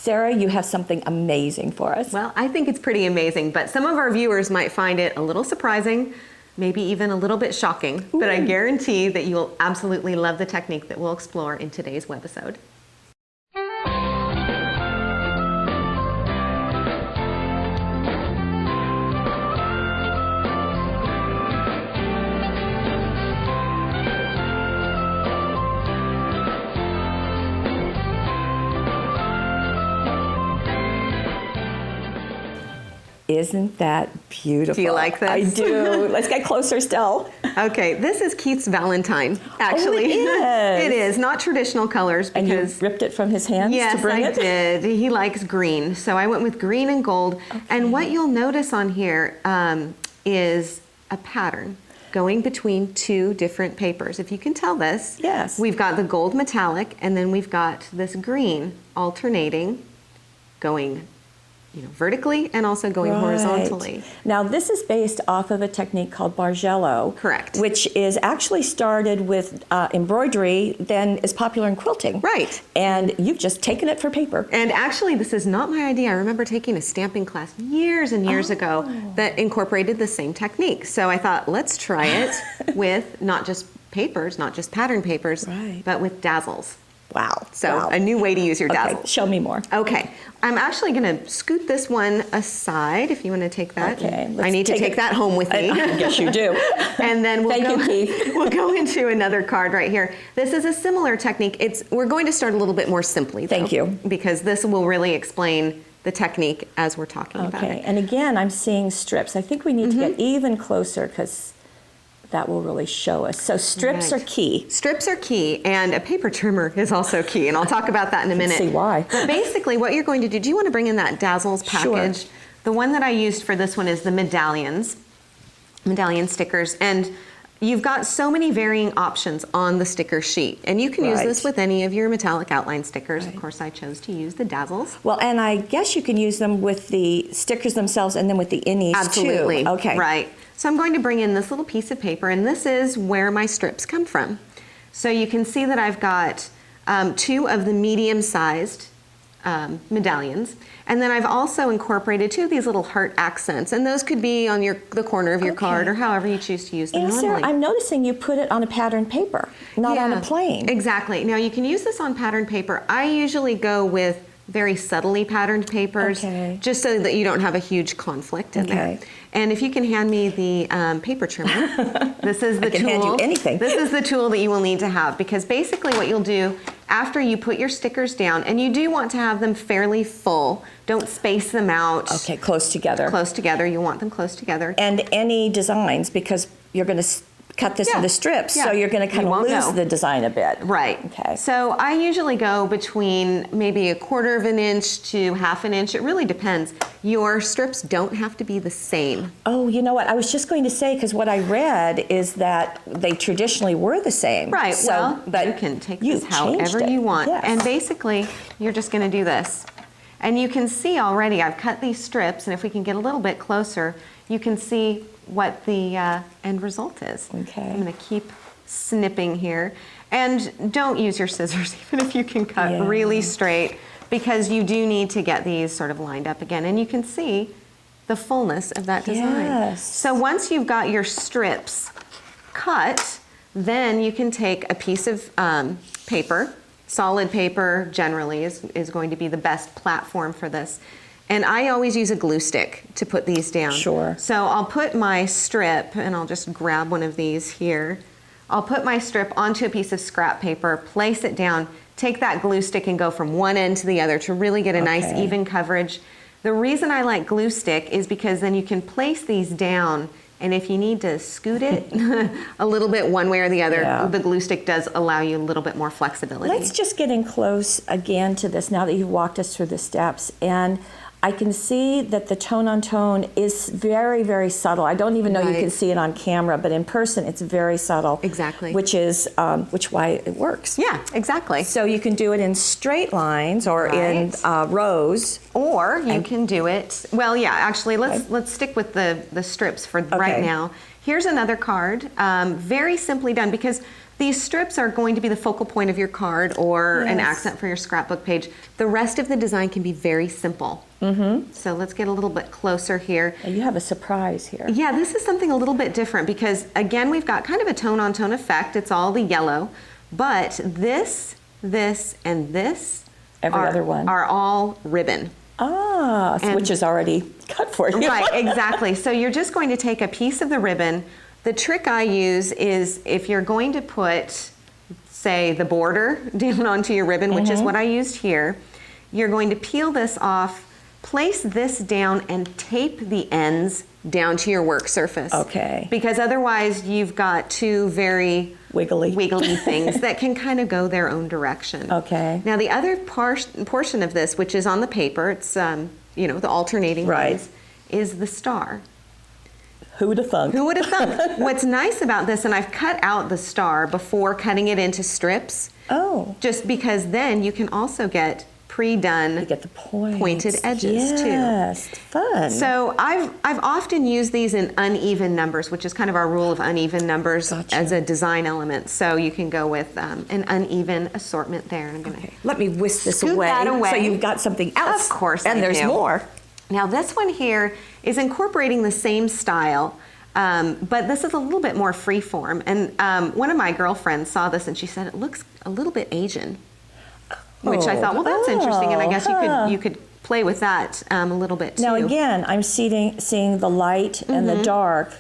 Sarah, you have something amazing for us. Well, I think it's pretty amazing, but some of our viewers might find it a little surprising, maybe even a little bit shocking, but I guarantee that you will absolutely love the technique that we'll explore in today's webisode. Isn't that beautiful? Do you like this? I do. Let's get closer still. Okay, this is Keith's Valentine, actually. Oh, it is. It is, not traditional colors. Because, and you ripped it from his hands to bring it? Yes, I did. He likes green, so I went with green and gold. Okay. And what you'll notice on here is a pattern going between two different papers. If you can tell this, yes. We've got the gold metallic, and then we've got this green alternating, going vertically and also going horizontally. Now this is based off of a technique called Bargello. Correct. Which is actually started with embroidery, then is popular in quilting. Right. And you've just taken it for paper. And actually this is not my idea. I remember taking a stamping class years and years ago that incorporated the same technique. So I thought, let's try it with not just papers, not just pattern papers, but with Dazzles. Wow. So a new way to use your Dazzles. Okay, show me more. Okay. I'm actually going to scoot this one aside if you want to take that. Okay. I need to take that home with me. I guess you do. And then we'll Thank you, Keith. We'll go into another card right here. This is a similar technique. We're going to start a little bit more simply, though, Thank you. Because this will really explain the technique as we're talking about it. Okay. And again, I'm seeing strips. I think we need to get even closer because that will really show us. So strips are key. Strips are key, and a paper trimmer is also key, and I'll talk about that in a minute. See why. But basically what you're going to do you want to bring in that Dazzles package? Sure. The one that I used for this one is the medallion stickers, and you've got so many varying options on the sticker sheet, and you can use this with any of your metallic outline stickers. Of course, I chose to use the Dazzles. Well, and I guess you can use them with the stickers themselves and then with the innies too. Absolutely. Okay. Right. So I'm going to bring in this little piece of paper, and this is where my strips come from. So you can see that I've got two of the medium-sized medallions, and then I've also incorporated two of these little heart accents, and those could be on the corner of your card or however you choose to use them normally. Sarah, I'm noticing you put it on a patterned paper, not on a plain. Exactly. Now you can use this on patterned paper. I usually go with very subtly patterned papers, just so that you don't have a huge conflict in there. And if you can hand me the paper trimmer, this is the tool. I can hand you anything. This is the tool that you will need to have, because basically what you'll do after you put your stickers down, and you do want to have them fairly full, don't space them out. Okay, close together. Close together, you want them close together. And any designs, because you're going to cut this into strips, so you're going to kind of lose the design a bit. Right. Okay. So I usually go between maybe 1/4 of an inch to 1/2 an inch. It really depends. Your strips don't have to be the same. Oh, you know what? I was just going to say, because what I read is that they traditionally were the same. Right. So, well, but you can take this however you want. Yes. And basically, you're just going to do this. And you can see already I've cut these strips, and if we can get a little bit closer, you can see what the end result is. Okay. I'm going to keep snipping here. And don't use your scissors, even if you can cut really straight, because you do need to get these sort of lined up again. And you can see the fullness of that design. Yes. So once you've got your strips cut, then you can take a piece of paper. Solid paper generally is going to be the best platform for this. And I always use a glue stick to put these down. Sure. So I'll put my strip, and I'll just grab one of these here. I'll put my strip onto a piece of scrap paper, place it down, take that glue stick and go from one end to the other to really get a nice even coverage. The reason I like glue stick is because then you can place these down, and if you need to scoot it a little bit one way or the other, the glue stick does allow you a little bit more flexibility. Let's just get in close again to this now that you've walked us through the steps. And I can see that the tone on tone is very, very subtle. I don't even know you can see it on camera, but in person it's very subtle. Exactly. Which is why it works. Yeah, exactly. So you can do it in straight lines or in rows. Or you can do it, well, yeah, actually, let's stick with the strips for right now. Here's another card, very simply done, because These strips are going to be the focal point of your card or an accent for your scrapbook page. The rest of the design can be very simple. So let's get a little bit closer here. You have a surprise here. Yeah, this is something a little bit different because, again, we've got kind of a tone-on-tone effect. It's all the yellow. But this, and this are all ribbon. Ah, which is already cut for you. Right, exactly. So you're just going to take a piece of the ribbon. The trick I use is if you're going to put, say, the border down onto your ribbon, which is what I used here, you're going to peel this off, place this down, and tape the ends down to your work surface. Okay. Because otherwise you've got two very wiggly things that can kind of go their own direction. Okay. Now the other portion of this, which is on the paper, it's you know, the alternating ones, is the star. Who would have thunk? Who would have thunk? What's nice about this, and I've cut out the star before cutting it into strips. Oh. Just because then you can also get pre-done You get the pointed edges too. Yes, fun. So I've often used these in uneven numbers, which is kind of our rule of uneven numbers as a design element. So you can go with an uneven assortment there. And I'm gonna let me whisk this scoot away, that away. so you've got something else. Of course, and there's more. Now this one here is incorporating the same style, but this is a little bit more freeform. And one of my girlfriends saw this and she said it looks a little bit Asian, which I thought, well, that's interesting, and I guess you could play with that a little bit too. Now again, I'm seeing the light and the dark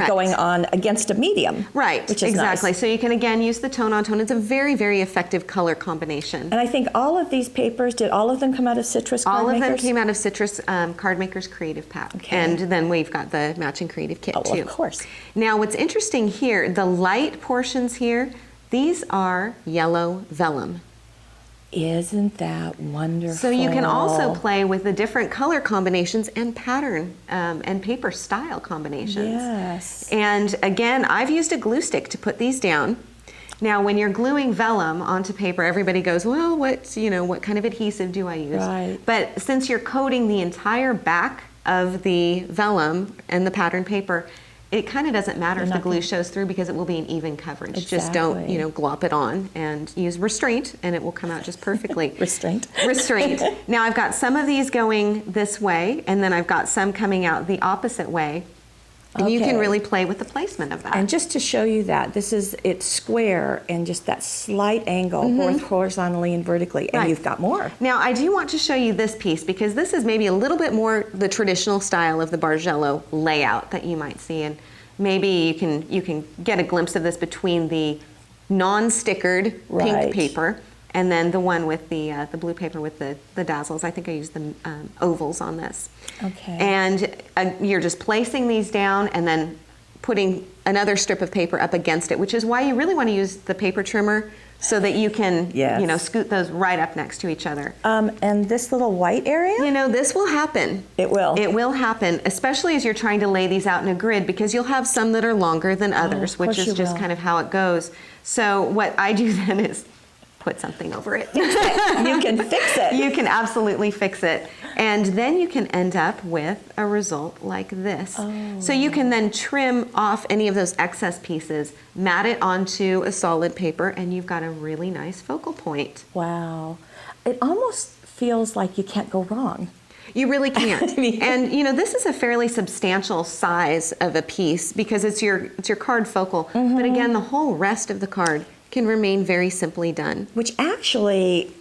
going on against a medium. Right, which is exactly. nice. So you can again use the tone-on-tone. It's a very, very effective color combination. And I think all of these papers, did all of them come out of Citrus Card All of Makers? them came out of Citrus Card Makers Creative Pack. Okay. And then we've got the matching creative kit too. Of course. Now what's interesting here, the light portions here, these are yellow vellum. Isn't that wonderful? So you can also play with the different color combinations and pattern and paper style combinations. Yes. And again, I've used a glue stick to put these down. Now, when you're gluing vellum onto paper, everybody goes, well, what kind of adhesive do I use? Right. But since you're coating the entire back of the vellum and the pattern paper, it kind of doesn't matter if the glue shows through because it will be an even coverage. Exactly. Just don't, glop it on and use restraint and it will come out just perfectly. Restraint. Restraint. Now I've got some of these going this way and then I've got some coming out the opposite way. And you can really play with the placement of that. And just to show you that, it's square and just that slight angle, both horizontally and vertically, and you've got more. Now, I do want to show you this piece because this is maybe a little bit more the traditional style of the Bargello layout that you might see. And maybe you can get a glimpse of this between the non-stickered pink paper and then the one with the blue paper with the Dazzles. I think I used the ovals on this. Okay. And you're just placing these down and then putting another strip of paper up against it, which is why you really want to use the paper trimmer so that you can, scoot those right up next to each other. And this little white area? This will happen. It will. It will happen, especially as you're trying to lay these out in a grid because you'll have some that are longer than others, which is just kind of how it goes. So what I do then is put something over it. You can fix it. You can absolutely fix it. And then you can end up with a result like this. Oh. So you can then trim off any of those excess pieces, mat it onto a solid paper, and you've got a really nice focal point. Wow. It almost feels like you can't go wrong. You really can't. And this is a fairly substantial size of a piece because it's your card focal. But again, the whole rest of the card can remain very simply done. Which actually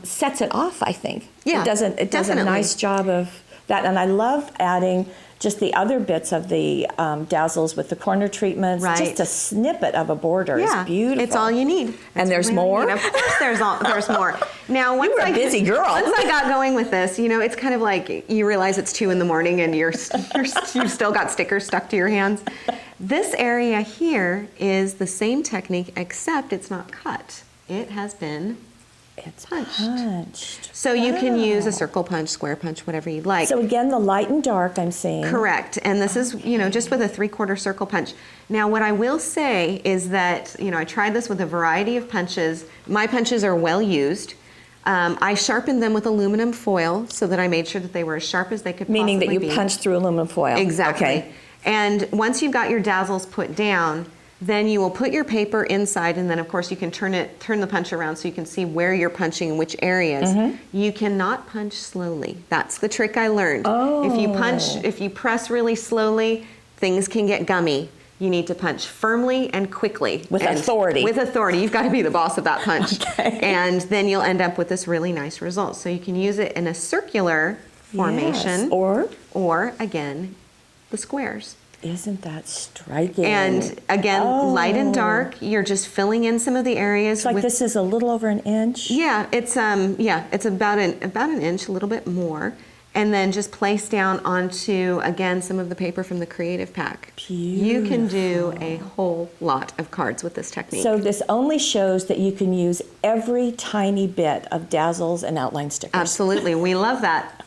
sets it off, I think. Yeah, it does a nice job of that. And I love adding just the other bits of the Dazzles with the corner treatments. Right. Just a snippet of a border is beautiful. It's all you need. And there's more? Of course there's more. Now, once you were a busy girl. Once I got going with this, it's kind of like you realize it's 2 in the morning and you've still got stickers stuck to your hands. This area here is the same technique, except it's not cut. It has been punched. So you can use a circle punch, square punch, whatever you'd like. So again, the light and dark I'm seeing. Correct. And this is, just with a 3/4 circle punch. Now, what I will say is that, I tried this with a variety of punches. My punches are well used. I sharpened them with aluminum foil so that I made sure that they were as sharp as they could possibly be. Meaning that you punched through aluminum foil. Exactly. Okay. And once you've got your Dazzles put down, Then you will put your paper inside, and then of course you can turn the punch around so you can see where you're punching in which areas. You cannot punch slowly. That's the trick I learned. Oh. If you press really slowly, things can get gummy. You need to punch firmly and quickly. With authority. With authority. You've got to be the boss of that punch. Okay. And then you'll end up with this really nice result. So you can use it in a circular formation. Yes. Or again, the squares. Isn't that striking? And again, light and dark, you're just filling in some of the areas. It's like this is a little over an inch. Yeah, it's about an inch, a little bit more. And then just place down onto, again, some of the paper from the Creative Pack. Beautiful. You can do a whole lot of cards with this technique. So this only shows that you can use every tiny bit of Dazzles and outline stickers. Absolutely, we love that.